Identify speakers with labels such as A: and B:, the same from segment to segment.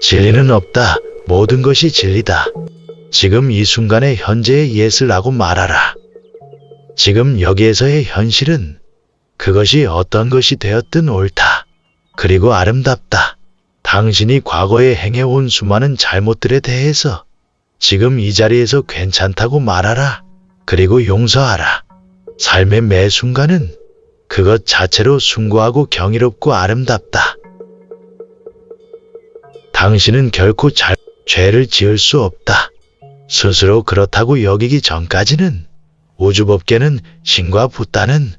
A: 진리는 없다. 모든 것이 진리다. 지금 이 순간의 현재의 예스라고 말하라. 지금 여기에서의 현실은 그것이 어떤 것이 되었든 옳다. 그리고 아름답다. 당신이 과거에 행해온 수많은 잘못들에 대해서 지금 이 자리에서 괜찮다고 말하라. 그리고 용서하라. 삶의 매 순간은 그것 자체로 숭고하고 경이롭고 아름답다. 당신은 결코 죄를 지을 수 없다. 스스로 그렇다고 여기기 전까지는 우주법계는 신과 붓다는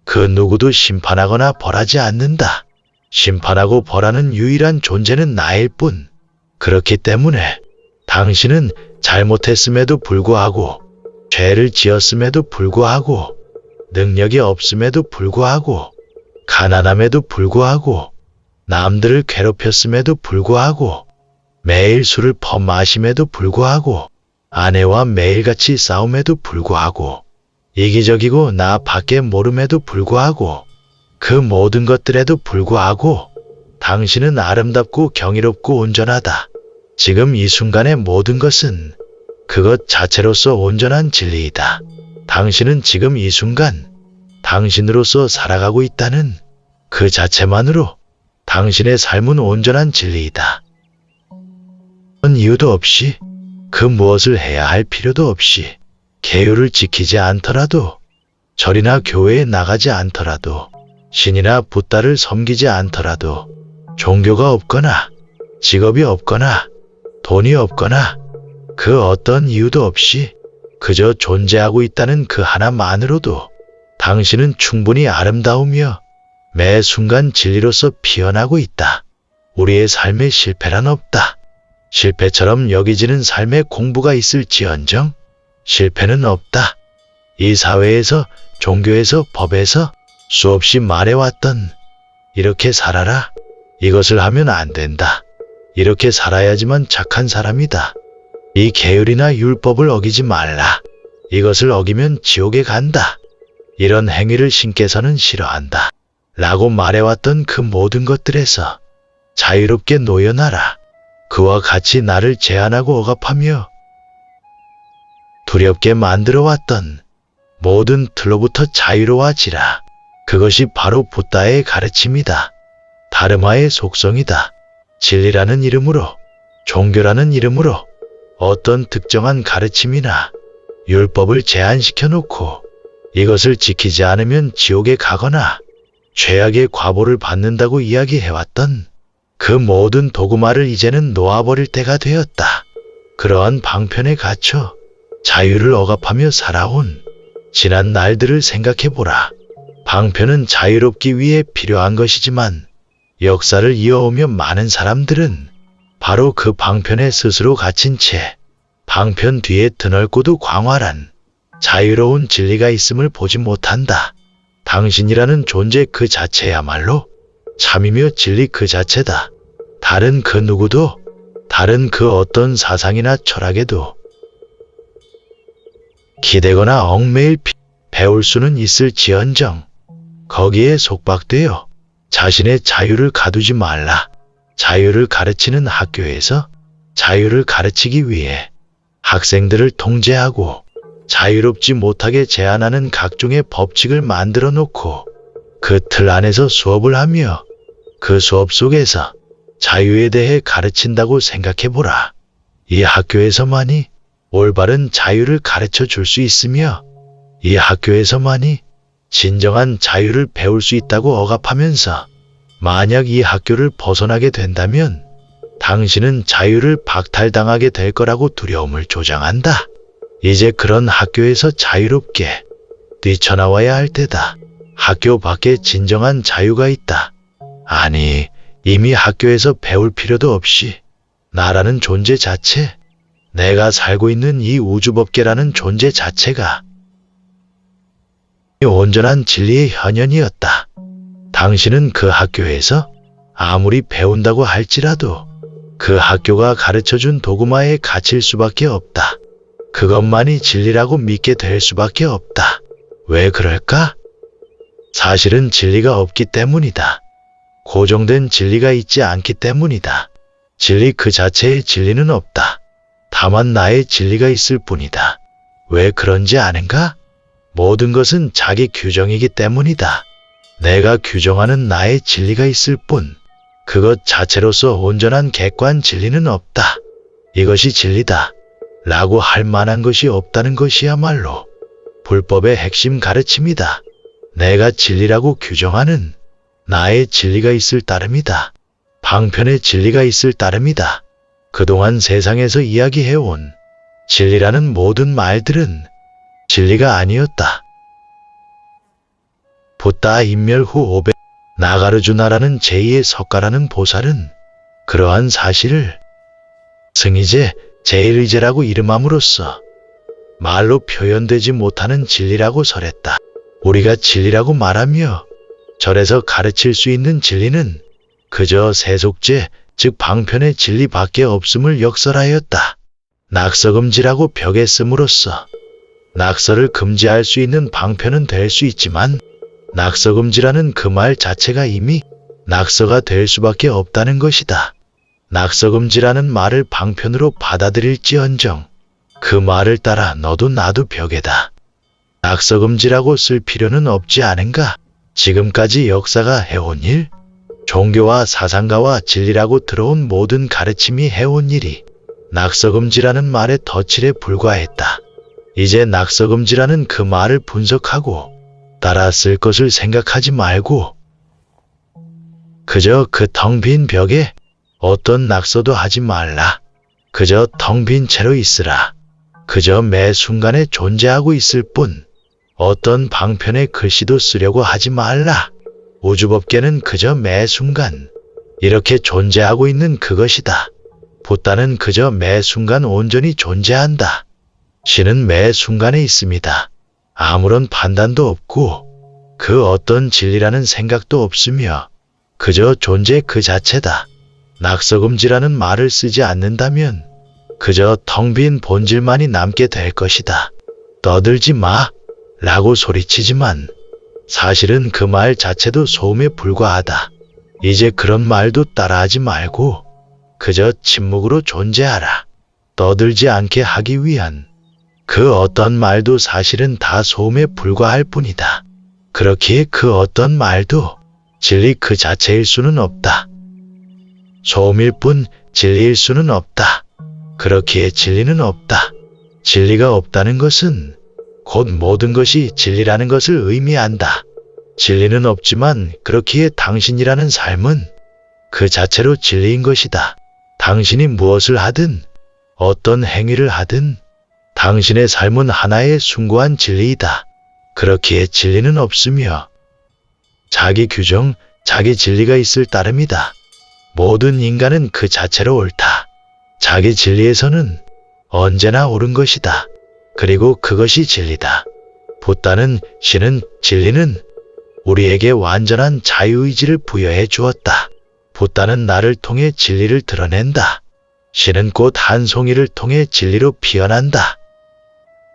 A: 그 누구도 심판하거나 벌하지 않는다. 심판하고 벌하는 유일한 존재는 나일 뿐. 그렇기 때문에 당신은 잘못했음에도 불구하고, 죄를 지었음에도 불구하고, 능력이 없음에도 불구하고, 가난함에도 불구하고, 남들을 괴롭혔음에도 불구하고, 매일 술을 퍼마심에도 불구하고, 아내와 매일같이 싸움에도 불구하고, 이기적이고 나 밖에 모름에도 불구하고, 그 모든 것들에도 불구하고 당신은 아름답고 경이롭고 온전하다. 지금 이 순간의 모든 것은 그것 자체로서 온전한 진리이다. 당신은 지금 이 순간 당신으로서 살아가고 있다는 그 자체만으로 당신의 삶은 온전한 진리이다. 어떤 이유도 없이, 그 무엇을 해야 할 필요도 없이, 계율을 지키지 않더라도, 절이나 교회에 나가지 않더라도, 신이나 붓다를 섬기지 않더라도, 종교가 없거나 직업이 없거나 돈이 없거나 그 어떤 이유도 없이 그저 존재하고 있다는 그 하나만으로도 당신은 충분히 아름다우며 매 순간 진리로서 피어나고 있다. 우리의 삶에 실패란 없다. 실패처럼 여기지는 삶의 공부가 있을지언정 실패는 없다. 이 사회에서, 종교에서, 법에서 수없이 말해왔던 이렇게 살아라. 이것을 하면 안 된다. 이렇게 살아야지만 착한 사람이다. 이 계율이나 율법을 어기지 말라. 이것을 어기면 지옥에 간다. 이런 행위를 신께서는 싫어한다. 라고 말해왔던 그 모든 것들에서 자유롭게 놓여나라. 그와 같이 나를 제한하고 억압하며 두렵게 만들어왔던 모든 틀로부터 자유로워지라. 그것이 바로 붓다의 가르침이다. 다르마의 속성이다. 진리라는 이름으로, 종교라는 이름으로 어떤 특정한 가르침이나 율법을 제한시켜 놓고 이것을 지키지 않으면 지옥에 가거나 죄악의 과보를 받는다고 이야기해왔던 그 모든 도구마를 이제는 놓아버릴 때가 되었다. 그러한 방편에 갇혀 자유를 억압하며 살아온 지난 날들을 생각해보라. 방편은 자유롭기 위해 필요한 것이지만 역사를 이어오며 많은 사람들은 바로 그 방편에 스스로 갇힌 채 방편 뒤에 드넓고도 광활한 자유로운 진리가 있음을 보지 못한다. 당신이라는 존재 그 자체야말로 참이며 진리 그 자체다. 다른 그 누구도, 다른 그 어떤 사상이나 철학에도 기대거나 얽매일 배울 수는 있을지언정 거기에 속박되어 자신의 자유를 가두지 말라. 자유를 가르치는 학교에서 자유를 가르치기 위해 학생들을 통제하고 자유롭지 못하게 제한하는 각종의 법칙을 만들어 놓고 그 틀 안에서 수업을 하며 그 수업 속에서 자유에 대해 가르친다고 생각해보라. 이 학교에서만이 올바른 자유를 가르쳐 줄 수 있으며 이 학교에서만이 진정한 자유를 배울 수 있다고 억압하면서 만약 이 학교를 벗어나게 된다면 당신은 자유를 박탈당하게 될 거라고 두려움을 조장한다. 이제 그런 학교에서 자유롭게 뛰쳐나와야 할 때다. 학교 밖에 진정한 자유가 있다. 아니, 이미 학교에서 배울 필요도 없이 나라는 존재 자체, 내가 살고 있는 이 우주법계라는 존재 자체가 온전한 진리의 현현이었다. 당신은 그 학교에서 아무리 배운다고 할지라도 그 학교가 가르쳐준 도구마에 갇힐 수밖에 없다. 그것만이 진리라고 믿게 될 수밖에 없다. 왜 그럴까? 사실은 진리가 없기 때문이다. 고정된 진리가 있지 않기 때문이다. 진리 그 자체에 진리는 없다. 다만 나의 진리가 있을 뿐이다. 왜 그런지 아는가? 모든 것은 자기 규정이기 때문이다. 내가 규정하는 나의 진리가 있을 뿐, 그것 자체로서 온전한 객관 진리는 없다. 이것이 진리다 라고 할 만한 것이 없다는 것이야말로 불법의 핵심 가르침이다. 내가 진리라고 규정하는 나의 진리가 있을 따름이다. 방편의 진리가 있을 따름이다. 그동안 세상에서 이야기해온 진리라는 모든 말들은 진리가 아니었다. 붓다 인멸 후 500 나가르주나라는 제2의 석가라는 보살은 그러한 사실을 승이제, 제1의제라고 이름함으로써 말로 표현되지 못하는 진리라고 설했다. 우리가 진리라고 말하며 절에서 가르칠 수 있는 진리는 그저 세속제, 즉 방편의 진리밖에 없음을 역설하였다. 낙서금지라고 벽에 씀으로써 낙서를 금지할 수 있는 방편은 될 수 있지만 낙서금지라는 그 말 자체가 이미 낙서가 될 수밖에 없다는 것이다. 낙서금지라는 말을 방편으로 받아들일지언정 그 말을 따라 너도 나도 벽에다 낙서금지라고 쓸 필요는 없지 않은가? 지금까지 역사가 해온 일, 종교와 사상가와 진리라고 들어온 모든 가르침이 해온 일이 낙서금지라는 말의 덧칠에 불과했다. 이제 낙서금지라는 그 말을 분석하고 따라 쓸 것을 생각하지 말고 그저 그 텅 빈 벽에 어떤 낙서도 하지 말라. 그저 텅 빈 채로 있으라. 그저 매 순간에 존재하고 있을 뿐 어떤 방편의 글씨도 쓰려고 하지 말라. 우주법계는 그저 매 순간 이렇게 존재하고 있는 그것이다. 붓다는 그저 매 순간 온전히 존재한다. 신은 매 순간에 있습니다. 아무런 판단도 없고 그 어떤 진리라는 생각도 없으며 그저 존재 그 자체다. 낙서금지라는 말을 쓰지 않는다면 그저 텅 빈 본질만이 남게 될 것이다. 떠들지 마 라고 소리치지만 사실은 그 말 자체도 소음에 불과하다. 이제 그런 말도 따라하지 말고 그저 침묵으로 존재하라. 떠들지 않게 하기 위한 그 어떤 말도 사실은 다 소음에 불과할 뿐이다. 그렇기에 그 어떤 말도 진리 그 자체일 수는 없다. 소음일 뿐 진리일 수는 없다. 그렇기에 진리는 없다. 진리가 없다는 것은 곧 모든 것이 진리라는 것을 의미한다. 진리는 없지만 그렇기에 당신이라는 삶은 그 자체로 진리인 것이다. 당신이 무엇을 하든 어떤 행위를 하든 당신의 삶은 하나의 숭고한 진리이다. 그렇기에 진리는 없으며 자기 규정, 자기 진리가 있을 따름이다. 모든 인간은 그 자체로 옳다. 자기 진리에서는 언제나 옳은 것이다. 그리고 그것이 진리다. 붓다는 신은 진리는 우리에게 완전한 자유의지를 부여해 주었다. 붓다는 나를 통해 진리를 드러낸다. 신은 꽃 한 송이를 통해 진리로 피어난다.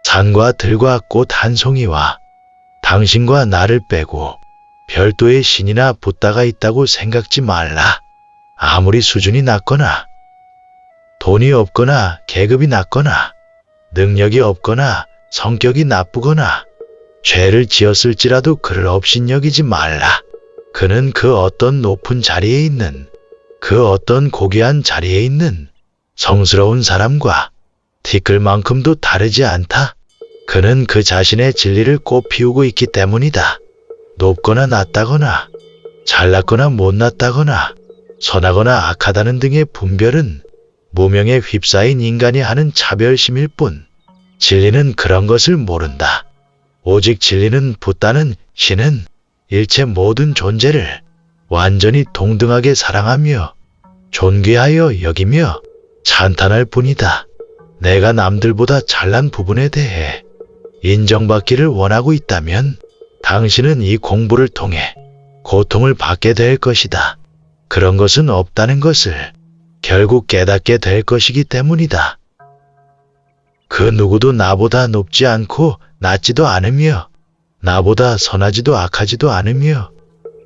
A: 산과 들과 꽃 한 송이와 당신과 나를 빼고 별도의 신이나 붓다가 있다고 생각지 말라. 아무리 수준이 낮거나 돈이 없거나 계급이 낮거나 능력이 없거나 성격이 나쁘거나 죄를 지었을지라도 그를 업신여기지 말라. 그는 그 어떤 높은 자리에 있는 그 어떤 고귀한 자리에 있는 성스러운 사람과 티끌만큼도 다르지 않다. 그는 그 자신의 진리를 꽃피우고 있기 때문이다. 높거나 낮다거나 잘났거나 못났다거나 선하거나 악하다는 등의 분별은 무명에 휩싸인 인간이 하는 차별심일 뿐 진리는 그런 것을 모른다. 오직 진리는 붓다는 신은 일체 모든 존재를 완전히 동등하게 사랑하며 존귀하여 여기며 찬탄할 뿐이다. 내가 남들보다 잘난 부분에 대해 인정받기를 원하고 있다면 당신은 이 공부를 통해 고통을 받게 될 것이다. 그런 것은 없다는 것을 결국 깨닫게 될 것이기 때문이다. 그 누구도 나보다 높지 않고 낮지도 않으며 나보다 선하지도 악하지도 않으며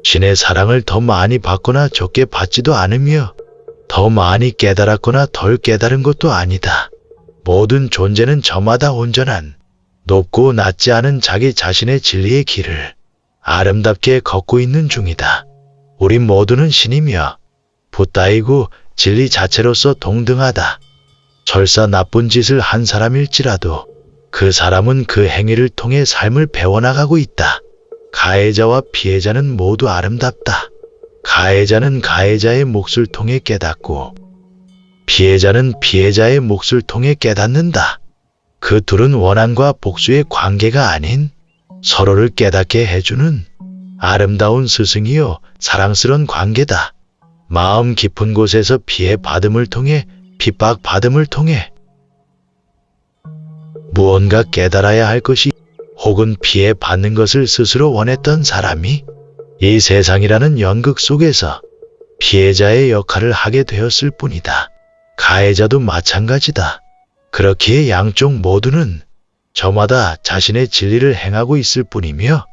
A: 신의 사랑을 더 많이 받거나 적게 받지도 않으며 더 많이 깨달았거나 덜 깨달은 것도 아니다. 모든 존재는 저마다 온전한, 높고 낮지 않은 자기 자신의 진리의 길을 아름답게 걷고 있는 중이다. 우린 모두는 신이며 붓다이고 진리 자체로서 동등하다. 설사 나쁜 짓을 한 사람일지라도 그 사람은 그 행위를 통해 삶을 배워나가고 있다. 가해자와 피해자는 모두 아름답다. 가해자는 가해자의 몫을 통해 깨닫고 피해자는 피해자의 몫을 통해 깨닫는다. 그 둘은 원한과 복수의 관계가 아닌 서로를 깨닫게 해주는 아름다운 스승이요 사랑스러운 관계다. 마음 깊은 곳에서 피해받음을 통해 핍박받음을 통해 무언가 깨달아야 할 것이 혹은 피해받는 것을 스스로 원했던 사람이 이 세상이라는 연극 속에서 피해자의 역할을 하게 되었을 뿐이다. 가해자도 마찬가지다. 그렇기에 양쪽 모두는 저마다 자신의 진리를 행하고 있을 뿐이며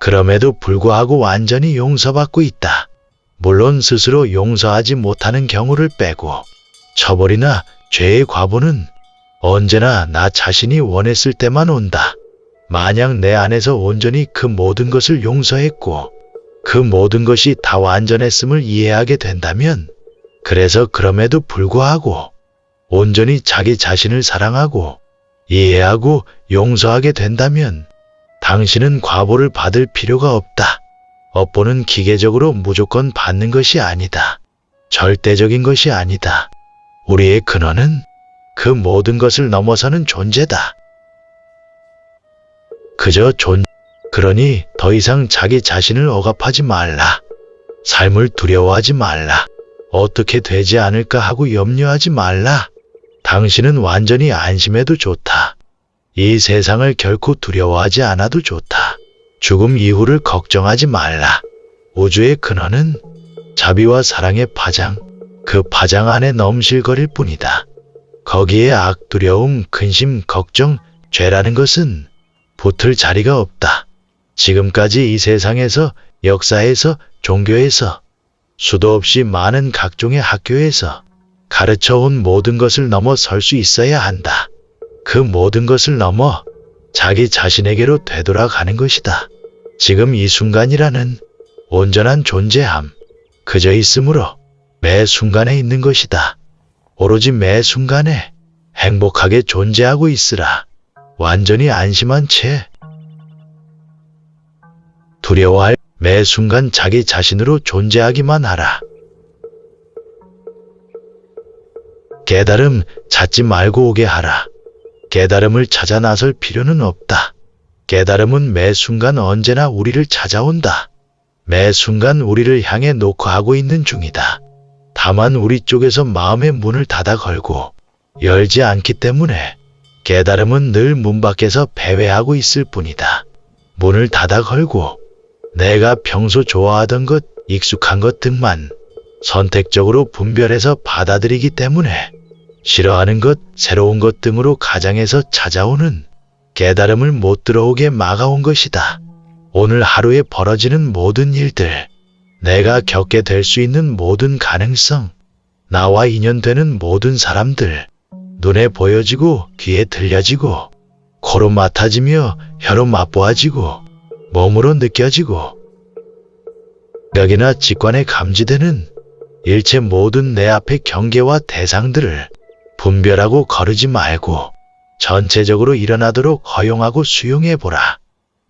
A: 그럼에도 불구하고 완전히 용서받고 있다. 물론 스스로 용서하지 못하는 경우를 빼고 처벌이나 죄의 과보는 언제나 나 자신이 원했을 때만 온다. 만약 내 안에서 온전히 그 모든 것을 용서했고 그 모든 것이 다 완전했음을 이해하게 된다면 그래서 그럼에도 불구하고 온전히 자기 자신을 사랑하고 이해하고 용서하게 된다면 당신은 과보를 받을 필요가 없다. 업보는 기계적으로 무조건 받는 것이 아니다. 절대적인 것이 아니다. 우리의 근원은 그 모든 것을 넘어서는 존재다. 그저 그러니 더 이상 자기 자신을 억압하지 말라. 삶을 두려워하지 말라. 어떻게 되지 않을까 하고 염려하지 말라. 당신은 완전히 안심해도 좋다. 이 세상을 결코 두려워하지 않아도 좋다. 죽음 이후를 걱정하지 말라. 우주의 근원은 자비와 사랑의 파장, 그 파장 안에 넘실거릴 뿐이다. 거기에 악, 두려움, 근심, 걱정, 죄라는 것은 붙을 자리가 없다. 지금까지 이 세상에서, 역사에서, 종교에서, 수도 없이 많은 각종의 학교에서 가르쳐온 모든 것을 넘어설 수 있어야 한다. 그 모든 것을 넘어 자기 자신에게로 되돌아가는 것이다. 지금 이 순간이라는 온전한 존재함, 그저 있으므로 매 순간에 있는 것이다. 오로지 매 순간에 행복하게 존재하고 있으라. 완전히 안심한 채 두려워할 매 순간 자기 자신으로 존재하기만 하라. 깨달음 찾지 말고 오게 하라. 깨달음을 찾아 나설 필요는 없다. 깨달음은 매 순간 언제나 우리를 찾아온다. 매 순간 우리를 향해 노크하고 있는 중이다. 다만 우리 쪽에서 마음의 문을 닫아 걸고 열지 않기 때문에 깨달음은 늘 문 밖에서 배회하고 있을 뿐이다. 문을 닫아 걸고 내가 평소 좋아하던 것, 익숙한 것 등만 선택적으로 분별해서 받아들이기 때문에 싫어하는 것, 새로운 것 등으로 가장해서 찾아오는 깨달음을 못 들어오게 막아온 것이다. 오늘 하루에 벌어지는 모든 일들, 내가 겪게 될 수 있는 모든 가능성, 나와 인연되는 모든 사람들, 눈에 보여지고 귀에 들려지고 코로 맡아지며 혀로 맛보아지고 몸으로 느껴지고 생각이나 직관에 감지되는 일체 모든 내 앞의 경계와 대상들을 분별하고 거르지 말고 전체적으로 일어나도록 허용하고 수용해보라.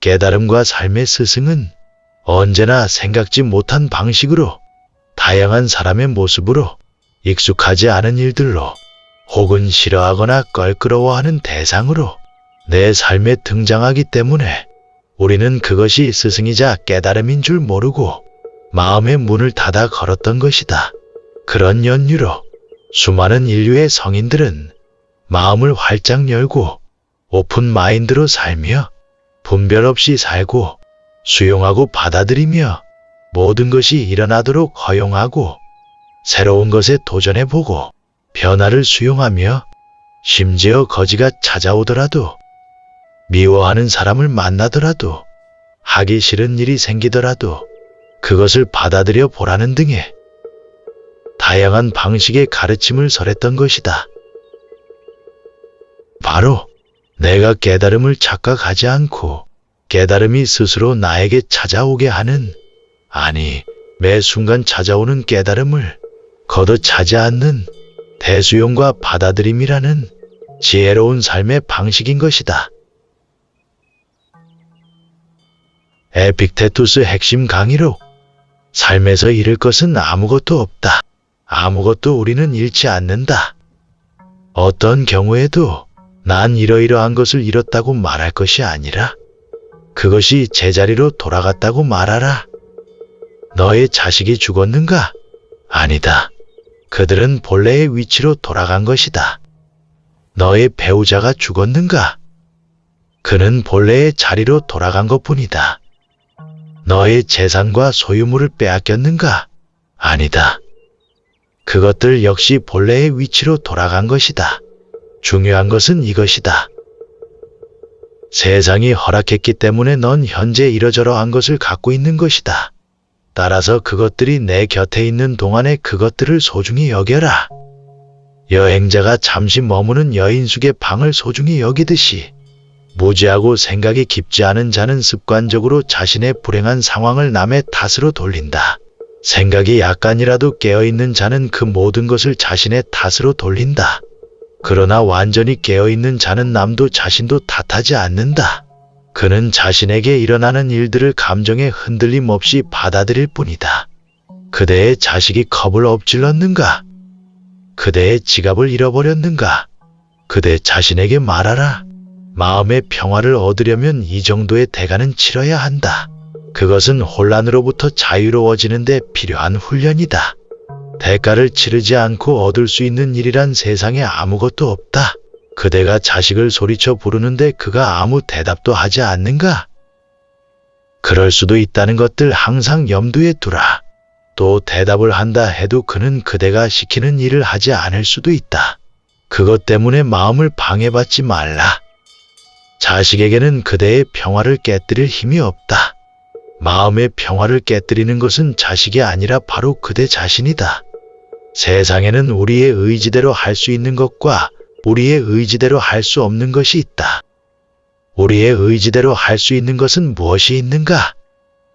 A: 깨달음과 삶의 스승은 언제나 생각지 못한 방식으로 다양한 사람의 모습으로 익숙하지 않은 일들로 혹은 싫어하거나 껄끄러워하는 대상으로 내 삶에 등장하기 때문에 우리는 그것이 스승이자 깨달음인 줄 모르고 마음의 문을 닫아 걸었던 것이다. 그런 연유로 수많은 인류의 성인들은 마음을 활짝 열고 오픈 마인드로 살며 분별 없이 살고 수용하고 받아들이며 모든 것이 일어나도록 허용하고 새로운 것에 도전해보고 변화를 수용하며 심지어 거지가 찾아오더라도 미워하는 사람을 만나더라도 하기 싫은 일이 생기더라도 그것을 받아들여 보라는 등의 다양한 다양한 방식의 가르침을 설했던 것이다. 바로 내가 깨달음을 착각하지 않고 깨달음이 스스로 나에게 찾아오게 하는, 아니 매 순간 찾아오는 깨달음을 걷어차지 않는 대수용과 받아들임이라는 지혜로운 삶의 방식인 것이다. 에픽테투스 핵심 강의록. 삶에서 잃을 것은 아무것도 없다. 아무것도 우리는 잃지 않는다. 어떤 경우에도 난 이러이러한 것을 잃었다고 말할 것이 아니라 그것이 제자리로 돌아갔다고 말하라. 너의 자식이 죽었는가? 아니다. 그들은 본래의 위치로 돌아간 것이다. 너의 배우자가 죽었는가? 그는 본래의 자리로 돌아간 것뿐이다. 너의 재산과 소유물을 빼앗겼는가? 아니다. 그것들 역시 본래의 위치로 돌아간 것이다. 중요한 것은 이것이다. 세상이 허락했기 때문에 넌 현재 이러저러한 것을 갖고 있는 것이다. 따라서 그것들이 내 곁에 있는 동안에 그것들을 소중히 여겨라. 여행자가 잠시 머무는 여인숙의 방을 소중히 여기듯이 무지하고 생각이 깊지 않은 자는 습관적으로 자신의 불행한 상황을 남의 탓으로 돌린다. 생각이 약간이라도 깨어있는 자는 그 모든 것을 자신의 탓으로 돌린다. 그러나 완전히 깨어있는 자는 남도 자신도 탓하지 않는다. 그는 자신에게 일어나는 일들을 감정의 흔들림 없이 받아들일 뿐이다. 그대의 자식이 컵을 엎질렀는가? 그대의 지갑을 잃어버렸는가? 그대 자신에게 말하라. 마음의 평화를 얻으려면 이 정도의 대가는 치러야 한다. 그것은 혼란으로부터 자유로워지는 데 필요한 훈련이다. 대가를 치르지 않고 얻을 수 있는 일이란 세상에 아무것도 없다. 그대가 자식을 소리쳐 부르는데 그가 아무 대답도 하지 않는가? 그럴 수도 있다는 것들 항상 염두에 두라. 또 대답을 한다 해도 그는 그대가 시키는 일을 하지 않을 수도 있다. 그것 때문에 마음을 방해받지 말라. 자식에게는 그대의 평화를 깨뜨릴 힘이 없다. 마음의 평화를 깨뜨리는 것은 자식이 아니라 바로 그대 자신이다. 세상에는 우리의 의지대로 할 수 있는 것과 우리의 의지대로 할 수 없는 것이 있다. 우리의 의지대로 할 수 있는 것은 무엇이 있는가?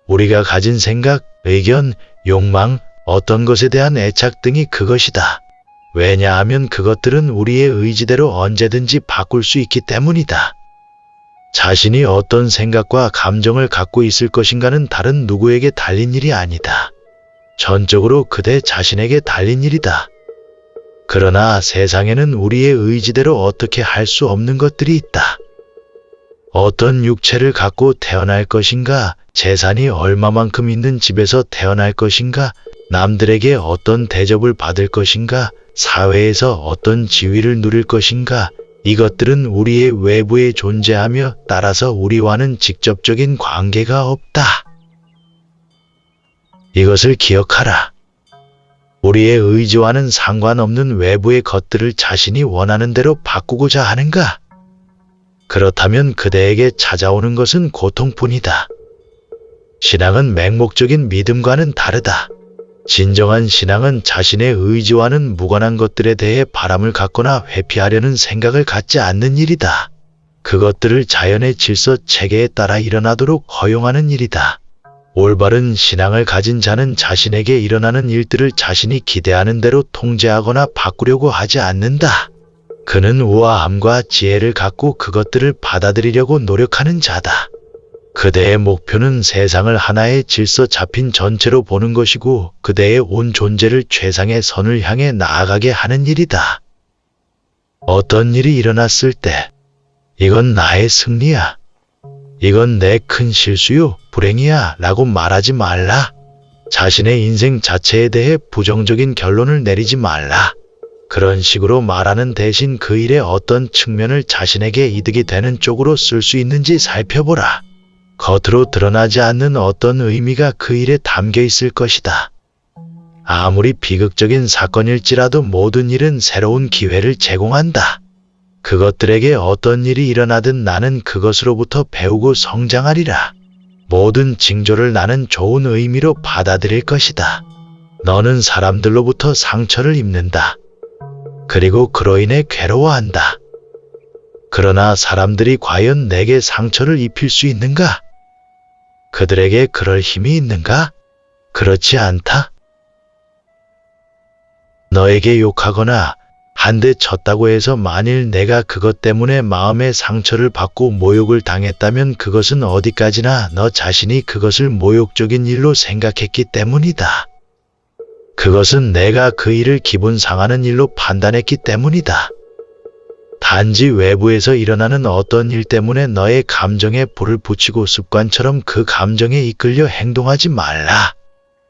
A: 우리가 가진 생각, 의견, 욕망, 어떤 것에 대한 애착 등이 그것이다. 왜냐하면 그것들은 우리의 의지대로 언제든지 바꿀 수 있기 때문이다. 자신이 어떤 생각과 감정을 갖고 있을 것인가는 다른 누구에게 달린 일이 아니다. 전적으로 그대 자신에게 달린 일이다. 그러나 세상에는 우리의 의지대로 어떻게 할 수 없는 것들이 있다. 어떤 육체를 갖고 태어날 것인가, 재산이 얼마만큼 있는 집에서 태어날 것인가, 남들에게 어떤 대접을 받을 것인가, 사회에서 어떤 지위를 누릴 것인가, 이것들은 우리의 외부에 존재하며 따라서 우리와는 직접적인 관계가 없다. 이것을 기억하라. 우리의 의지와는 상관없는 외부의 것들을 자신이 원하는 대로 바꾸고자 하는가? 그렇다면 그대에게 찾아오는 것은 고통뿐이다. 신앙은 맹목적인 믿음과는 다르다. 진정한 신앙은 자신의 의지와는 무관한 것들에 대해 바람을 갖거나 회피하려는 생각을 갖지 않는 일이다. 그것들을 자연의 질서 체계에 따라 일어나도록 허용하는 일이다. 올바른 신앙을 가진 자는 자신에게 일어나는 일들을 자신이 기대하는 대로 통제하거나 바꾸려고 하지 않는다. 그는 우아함과 지혜를 갖고 그것들을 받아들이려고 노력하는 자다. 그대의 목표는 세상을 하나의 질서 잡힌 전체로 보는 것이고 그대의 온 존재를 최상의 선을 향해 나아가게 하는 일이다. 어떤 일이 일어났을 때 이건 나의 승리야, 이건 내 큰 실수요, 불행이야 라고 말하지 말라. 자신의 인생 자체에 대해 부정적인 결론을 내리지 말라. 그런 식으로 말하는 대신 그 일의 어떤 측면을 자신에게 이득이 되는 쪽으로 쓸 수 있는지 살펴보라. 겉으로 드러나지 않는 어떤 의미가 그 일에 담겨 있을 것이다. 아무리 비극적인 사건일지라도 모든 일은 새로운 기회를 제공한다. 그것들에게 어떤 일이 일어나든 나는 그것으로부터 배우고 성장하리라. 모든 징조를 나는 좋은 의미로 받아들일 것이다. 너는 사람들로부터 상처를 입는다. 그리고 그로 인해 괴로워한다. 그러나 사람들이 과연 내게 상처를 입힐 수 있는가? 그들에게 그럴 힘이 있는가? 그렇지 않다. 너에게 욕하거나 한 대 쳤다고 해서 만일 내가 그것 때문에 마음의 상처를 받고 모욕을 당했다면 그것은 어디까지나 너 자신이 그것을 모욕적인 일로 생각했기 때문이다. 그것은 내가 그 일을 기분 상하는 일로 판단했기 때문이다. 단지 외부에서 일어나는 어떤 일 때문에 너의 감정에 불을 붙이고 습관처럼 그 감정에 이끌려 행동하지 말라.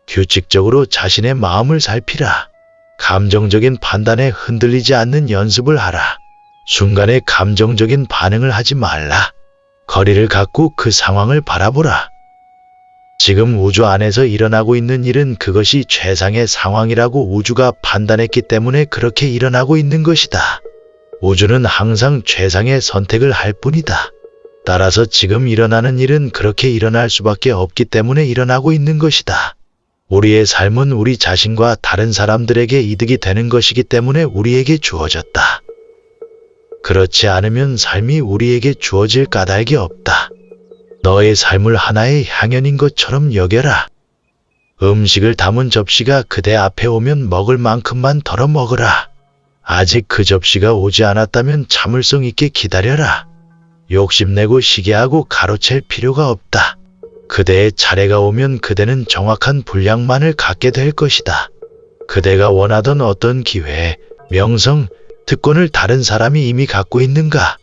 A: 규칙적으로 자신의 마음을 살피라. 감정적인 판단에 흔들리지 않는 연습을 하라. 순간의 감정적인 반응을 하지 말라. 거리를 갖고 그 상황을 바라보라. 지금 우주 안에서 일어나고 있는 일은 그것이 최상의 상황이라고 우주가 판단했기 때문에 그렇게 일어나고 있는 것이다. 우주는 항상 최상의 선택을 할 뿐이다. 따라서 지금 일어나는 일은 그렇게 일어날 수밖에 없기 때문에 일어나고 있는 것이다. 우리의 삶은 우리 자신과 다른 사람들에게 이득이 되는 것이기 때문에 우리에게 주어졌다. 그렇지 않으면 삶이 우리에게 주어질 까닭이 없다. 너의 삶을 하나의 향연인 것처럼 여겨라. 음식을 담은 접시가 그대 앞에 오면 먹을 만큼만 덜어 먹으라. 아직 그 접시가 오지 않았다면 참을성 있게 기다려라. 욕심내고 시기하고 가로챌 필요가 없다. 그대의 차례가 오면 그대는 정확한 분량만을 갖게 될 것이다. 그대가 원하던 어떤 기회, 명성, 특권을 다른 사람이 이미 갖고 있는가?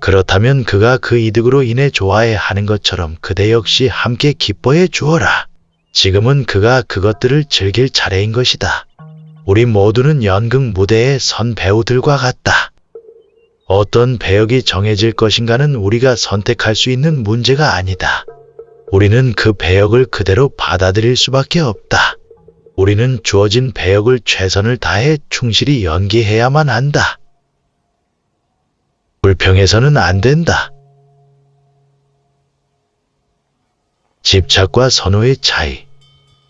A: 그렇다면 그가 그 이득으로 인해 좋아해 하는 것처럼 그대 역시 함께 기뻐해 주어라. 지금은 그가 그것들을 즐길 차례인 것이다. 우리 모두는 연극 무대에 선 배우들과 같다. 어떤 배역이 정해질 것인가는 우리가 선택할 수 있는 문제가 아니다. 우리는 그 배역을 그대로 받아들일 수밖에 없다. 우리는 주어진 배역을 최선을 다해 충실히 연기해야만 한다. 불평해서는 안 된다. 집착과 선호의 차이.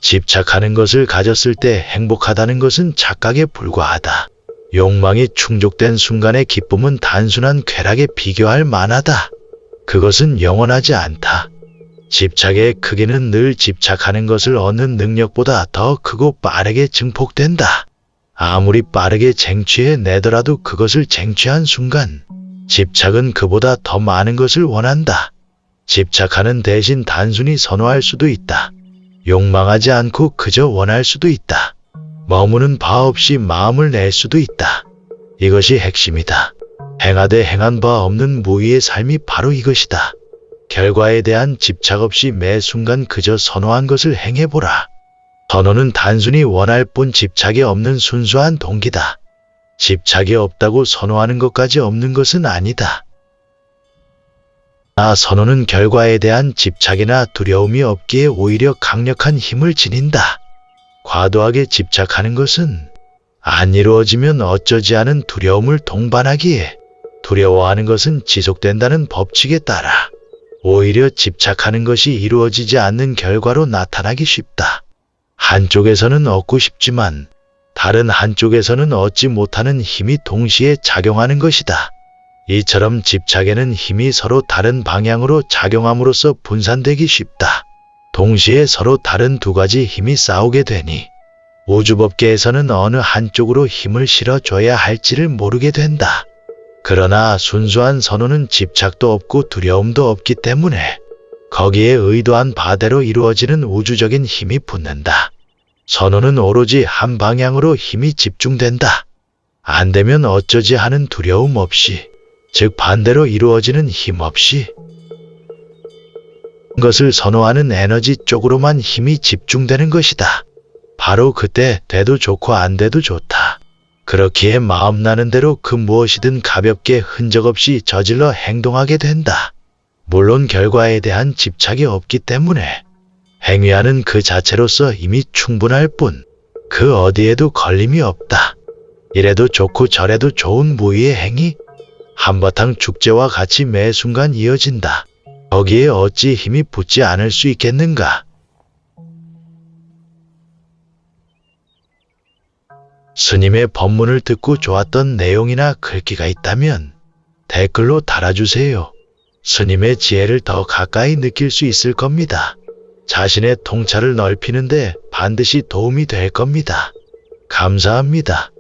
A: 집착하는 것을 가졌을 때 행복하다는 것은 착각에 불과하다. 욕망이 충족된 순간의 기쁨은 단순한 쾌락에 비교할 만하다. 그것은 영원하지 않다. 집착의 크기는 늘 집착하는 것을 얻는 능력보다 더 크고 빠르게 증폭된다. 아무리 빠르게 쟁취해내더라도 그것을 쟁취한 순간 집착은 그보다 더 많은 것을 원한다. 집착하는 대신 단순히 선호할 수도 있다. 욕망하지 않고 그저 원할 수도 있다. 머무는 바 없이 마음을 낼 수도 있다. 이것이 핵심이다. 행하되 행한 바 없는 무위의 삶이 바로 이것이다. 결과에 대한 집착 없이 매 순간 그저 선호한 것을 행해보라. 선호는 단순히 원할 뿐 집착이 없는 순수한 동기다. 집착이 없다고 선호하는 것까지 없는 것은 아니다. 선호는 결과에 대한 집착이나 두려움이 없기에 오히려 강력한 힘을 지닌다. 과도하게 집착하는 것은 안 이루어지면 어쩌지 않은 두려움을 동반하기에 두려워하는 것은 지속된다는 법칙에 따라 오히려 집착하는 것이 이루어지지 않는 결과로 나타나기 쉽다. 한쪽에서는 얻고 싶지만 다른 한쪽에서는 얻지 못하는 힘이 동시에 작용하는 것이다. 이처럼 집착에는 힘이 서로 다른 방향으로 작용함으로써 분산되기 쉽다. 동시에 서로 다른 두 가지 힘이 싸우게 되니 우주법계에서는 어느 한쪽으로 힘을 실어줘야 할지를 모르게 된다. 그러나 순수한 선호는 집착도 없고 두려움도 없기 때문에 거기에 의도한 바대로 이루어지는 우주적인 힘이 붙는다. 선호는 오로지 한 방향으로 힘이 집중된다. 안 되면 어쩌지 하는 두려움 없이, 즉 반대로 이루어지는 힘 없이 것을 선호하는 에너지 쪽으로만 힘이 집중되는 것이다. 바로 그때 돼도 좋고 안 돼도 좋다. 그렇기에 마음 나는 대로 그 무엇이든 가볍게 흔적 없이 저질러 행동하게 된다. 물론 결과에 대한 집착이 없기 때문에 행위하는 그 자체로서 이미 충분할 뿐 그 어디에도 걸림이 없다. 이래도 좋고 저래도 좋은 무의의 행위, 한바탕 축제와 같이 매 순간 이어진다. 거기에 어찌 힘이 붙지 않을 수 있겠는가? 스님의 법문을 듣고 좋았던 내용이나 글귀가 있다면 댓글로 달아주세요. 스님의 지혜를 더 가까이 느낄 수 있을 겁니다. 자신의 통찰을 넓히는데 반드시 도움이 될 겁니다. 감사합니다.